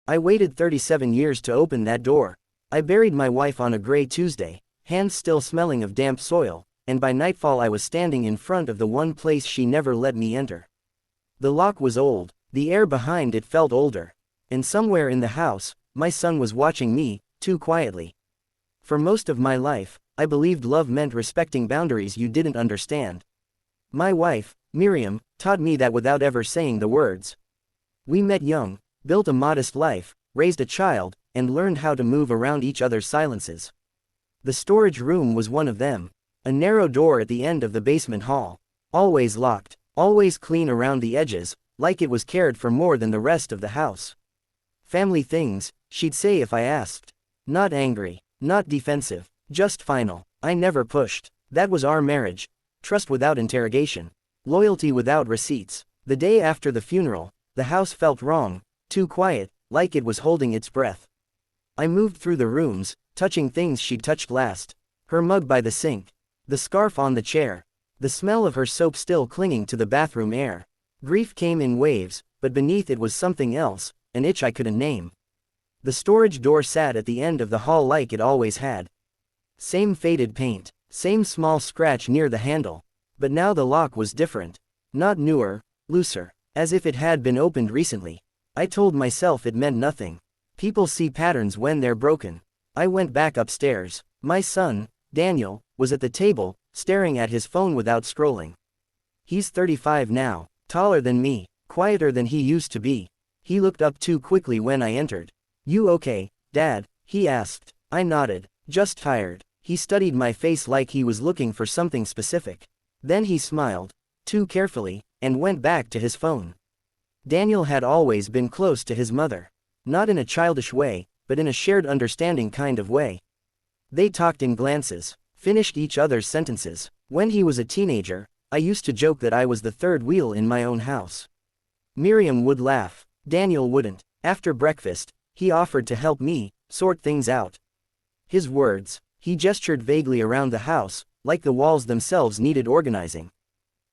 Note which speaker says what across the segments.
Speaker 1: I waited 37 years to open that door. I buried my wife on a gray Tuesday, hands still smelling of damp soil, and by nightfall I was standing in front of the one place she never let me enter. The lock was old, the air behind it felt older. And somewhere in the house, my son was watching me, too quietly. For most of my life, I believed love meant respecting boundaries you didn't understand. My wife, Miriam, taught me that without ever saying the words. We met young, built a modest life, raised a child, and learned how to move around each other's silences. The storage room was one of them. A narrow door at the end of the basement hall. Always locked, always clean around the edges, like it was cared for more than the rest of the house. Family things, she'd say if I asked. Not angry, not defensive, just final. I never pushed. That was our marriage. Trust without interrogation. Loyalty without receipts. The day after the funeral, the house felt wrong, too quiet, like it was holding its breath. I moved through the rooms, touching things she'd touched last. Her mug by the sink. The scarf on the chair. The smell of her soap still clinging to the bathroom air. Grief came in waves, but beneath it was something else, an itch I couldn't name. The storage door sat at the end of the hall like it always had. Same faded paint, same small scratch near the handle. But now the lock was different. Not newer, looser, as if it had been opened recently. I told myself it meant nothing. People see patterns when they're broken. I went back upstairs. My son, Daniel, was at the table, staring at his phone without scrolling. He's 35 now, taller than me, quieter than he used to be. He looked up too quickly when I entered. "You okay, Dad?" he asked. I nodded. "Just tired." He studied my face like he was looking for something specific. Then he smiled, too carefully, and went back to his phone. Daniel had always been close to his mother. Not in a childish way, but in a shared understanding kind of way. They talked in glances, finished each other's sentences. When he was a teenager, I used to joke that I was the third wheel in my own house. Miriam would laugh. Daniel wouldn't. After breakfast, he offered to help me sort things out. His words, he gestured vaguely around the house, like the walls themselves needed organizing.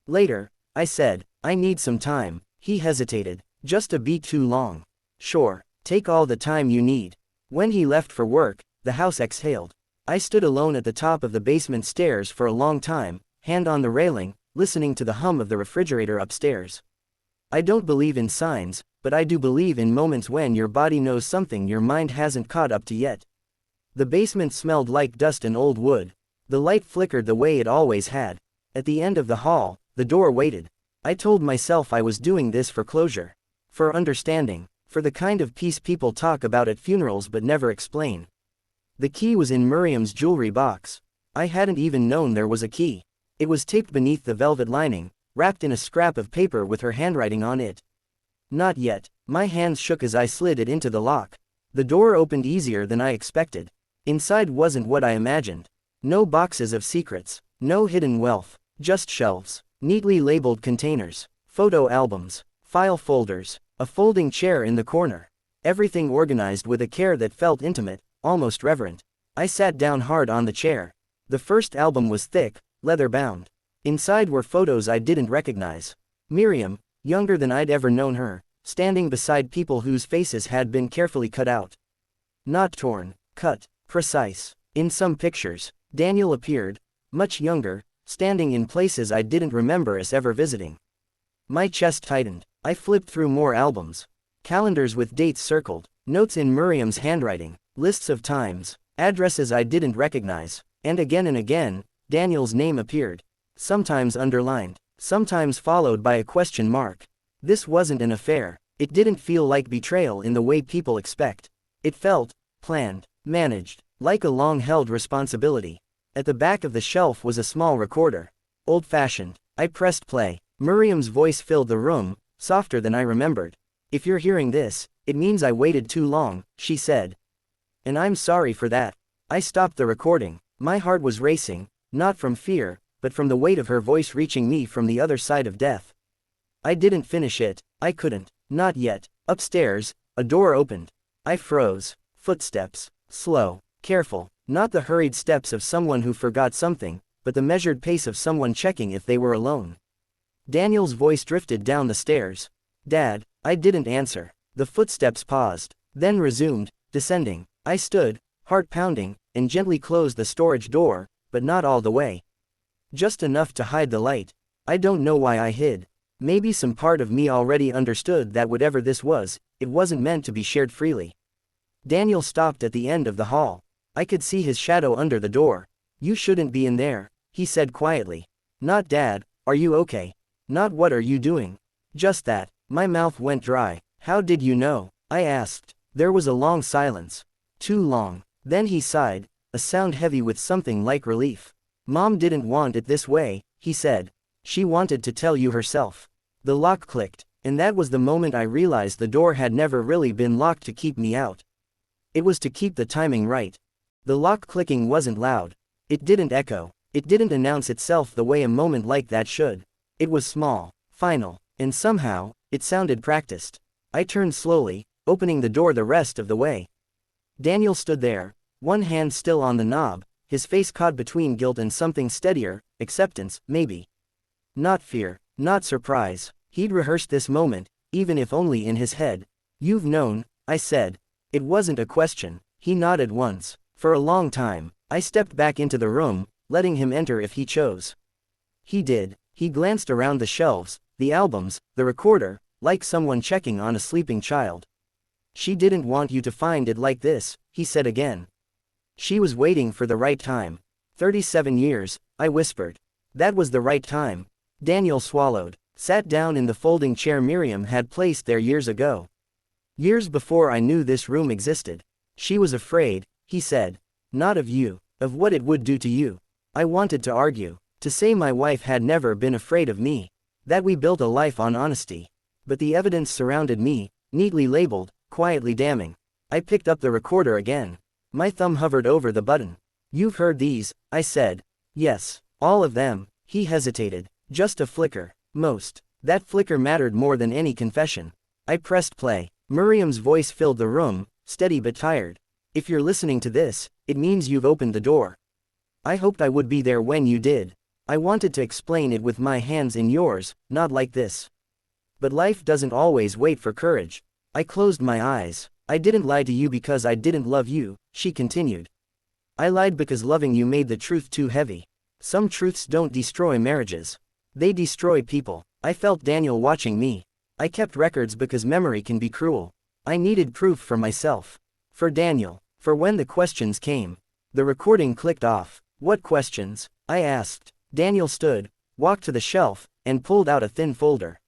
Speaker 1: Later, I said, "I need some time." He hesitated, just a beat too long. "Sure, take all the time you need." When he left for work, the house exhaled. I stood alone at the top of the basement stairs for a long time, hand on the railing, listening to the hum of the refrigerator upstairs. I don't believe in signs, but I do believe in moments when your body knows something your mind hasn't caught up to yet. The basement smelled like dust and old wood. The light flickered the way it always had. At the end of the hall, the door waited. I told myself I was doing this for closure. For understanding. For the kind of peace people talk about at funerals but never explain. The key was in Miriam's jewelry box. I hadn't even known there was a key. It was taped beneath the velvet lining, wrapped in a scrap of paper with her handwriting on it. Not yet. My hands shook as I slid it into the lock. The door opened easier than I expected. Inside wasn't what I imagined. No boxes of secrets, no hidden wealth, just shelves, neatly labeled containers, photo albums, file folders, a folding chair in the corner. Everything organized with a care that felt intimate, almost reverent. I sat down hard on the chair. The first album was thick, leather-bound. Inside were photos I didn't recognize. Miriam, younger than I'd ever known her, standing beside people whose faces had been carefully cut out. Not torn, cut, precise. In some pictures, Daniel appeared, much younger, standing in places I didn't remember us ever visiting. My chest tightened. I flipped through more albums. Calendars with dates circled, notes in Miriam's handwriting, lists of times, addresses I didn't recognize, and again, Daniel's name appeared. Sometimes underlined, sometimes followed by a question mark. This wasn't an affair. It didn't feel like betrayal in the way people expect. It felt planned, managed, like a long-held responsibility. At the back of the shelf was a small recorder. Old-fashioned. I pressed play. Miriam's voice filled the room, softer than I remembered. "If you're hearing this, it means I waited too long," she said. "And I'm sorry for that." I stopped the recording. My heart was racing, not from fear, but from the weight of her voice reaching me from the other side of death. I didn't finish it. I couldn't. Not yet. Upstairs, a door opened. I froze. Footsteps. Slow. Careful. Not the hurried steps of someone who forgot something, but the measured pace of someone checking if they were alone. Daniel's voice drifted down the stairs. "Dad." I didn't answer. The footsteps paused. Then resumed, descending. I stood, heart pounding, and gently closed the storage door, but not all the way. Just enough to hide the light. I don't know why I hid. Maybe some part of me already understood that whatever this was, it wasn't meant to be shared freely. Daniel stopped at the end of the hall. I could see his shadow under the door. You shouldn't be in there, he said quietly. Not Dad, are you okay? Not what are you doing? Just that. My mouth went dry. How did you know? I asked. There was a long silence. Too long. Then he sighed, a sound heavy with something like relief. Mom didn't want it this way, he said. She wanted to tell you herself. The lock clicked, and that was the moment I realized the door had never really been locked to keep me out. It was to keep the timing right. The lock clicking wasn't loud. It didn't echo. It didn't announce itself the way a moment like that should. It was small, final, and somehow, it sounded practiced. I turned slowly, opening the door the rest of the way. Daniel stood there, one hand still on the knob, his face caught between guilt and something steadier, acceptance, maybe. Not fear, not surprise. He'd rehearsed this moment, even if only in his head. You've known, I said. It wasn't a question. He nodded once. For a long time, I stepped back into the room, letting him enter if he chose. He did. He glanced around the shelves, the albums, the recorder, like someone checking on a sleeping child. She didn't want you to find it like this, he said again. She was waiting for the right time. 37 years, I whispered. That was the right time. Daniel swallowed, sat down in the folding chair Miriam had placed there years ago. Years before I knew this room existed. She was afraid, he said. Not of you, of what it would do to you. I wanted to argue, to say my wife had never been afraid of me, that we built a life on honesty. But the evidence surrounded me, neatly labeled, quietly damning. I picked up the recorder again. My thumb hovered over the button. You've heard these, I said. Yes, all of them. He hesitated. Just a flicker. Most. That flicker mattered more than any confession. I pressed play. Miriam's voice filled the room, steady but tired. If you're listening to this, it means you've opened the door. I hoped I would be there when you did. I wanted to explain it with my hands in yours, not like this. But life doesn't always wait for courage. I closed my eyes. I didn't lie to you because I didn't love you, she continued. I lied because loving you made the truth too heavy. Some truths don't destroy marriages. They destroy people. I felt Daniel watching me. I kept records because memory can be cruel. I needed proof for myself. For Daniel. For when the questions came. The recording clicked off. What questions? I asked. Daniel stood, walked to the shelf, and pulled out a thin folder.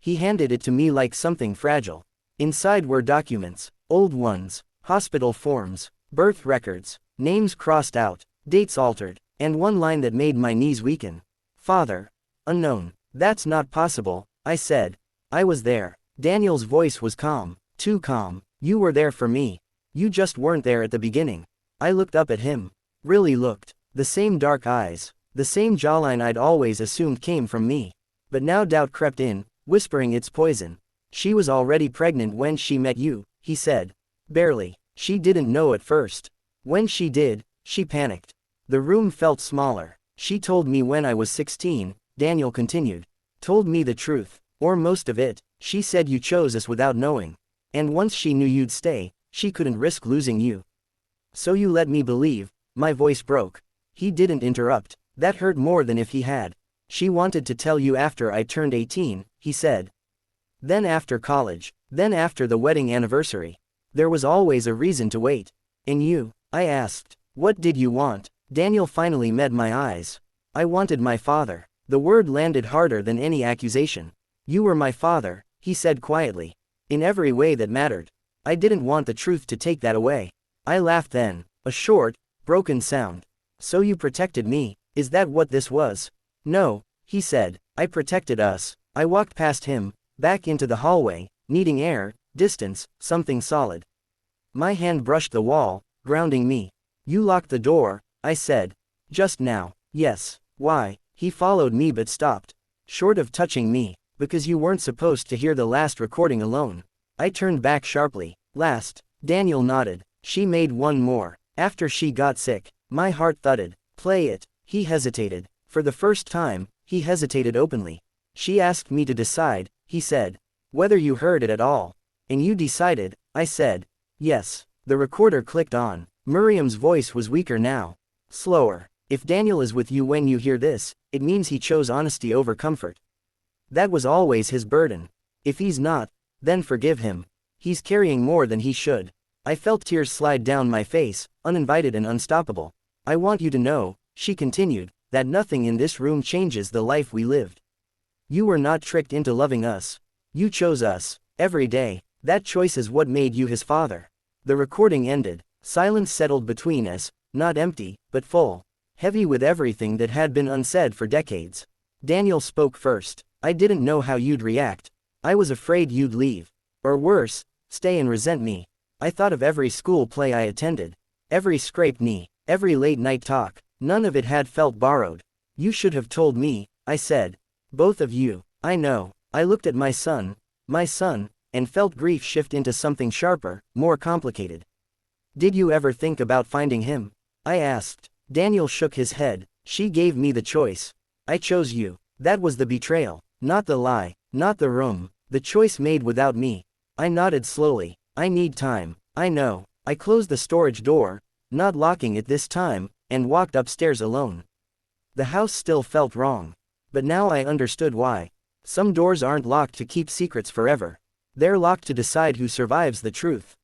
Speaker 1: He handed it to me like something fragile. Inside were documents, old ones, hospital forms, birth records, names crossed out, dates altered, and one line that made my knees weaken. Father. Unknown. That's not possible, I said. I was there. Daniel's voice was calm, too calm. You were there for me. You just weren't there at the beginning. I looked up at him. Really looked. The same dark eyes, the same jawline I'd always assumed came from me. But now doubt crept in, whispering its poison. She was already pregnant when she met you, he said. Barely. She didn't know at first. When she did, she panicked. The room felt smaller. She told me when I was 16, Daniel continued. Told me the truth, or most of it. She said you chose us without knowing. And once she knew you'd stay, she couldn't risk losing you. So you let me believe. My voice broke. He didn't interrupt. That hurt more than if he had. She wanted to tell you after I turned 18, he said. Then after college. Then after the wedding anniversary. There was always a reason to wait. And you? I asked. What did you want? Daniel finally met my eyes. I wanted my father. The word landed harder than any accusation. You were my father, he said quietly. In every way that mattered. I didn't want the truth to take that away. I laughed then. A short, broken sound. So you protected me, is that what this was? No, he said. I protected us. I walked past him, back into the hallway, needing air, distance, something solid. My hand brushed the wall, grounding me. You locked the door, I said. Just now. Yes. Why? He followed me but stopped. Short of touching me, because you weren't supposed to hear the last recording alone. I turned back sharply. Last. Daniel nodded. She made one more. After she got sick. My heart thudded. Play it. He hesitated. For the first time, he hesitated openly. She asked me to decide, he said. Whether you heard it at all. And you decided, I said. Yes. The recorder clicked on. Miriam's voice was weaker now. Slower. If Daniel is with you when you hear this, it means he chose honesty over comfort. That was always his burden. If he's not, then forgive him. He's carrying more than he should. I felt tears slide down my face, uninvited and unstoppable. I want you to know, she continued, that nothing in this room changes the life we lived. You were not tricked into loving us. You chose us, every day. That choice is what made you his father. The recording ended. Silence settled between us, not empty, but full. Heavy with everything that had been unsaid for decades. Daniel spoke first. I didn't know how you'd react. I was afraid you'd leave. Or worse, stay and resent me. I thought of every school play I attended. Every scraped knee. Every late night talk. None of it had felt borrowed. You should have told me, I said. Both of you. I know. I looked at my son, and felt grief shift into something sharper, more complicated. Did you ever think about finding him? I asked. Daniel shook his head. She gave me the choice. I chose you. That was the betrayal. Not the lie. Not the room. The choice made without me. I nodded slowly. I need time. I know. I closed the storage door, not locking it this time, and walked upstairs alone. The house still felt wrong. But now I understood why. Some doors aren't locked to keep secrets forever. They're locked to decide who survives the truth.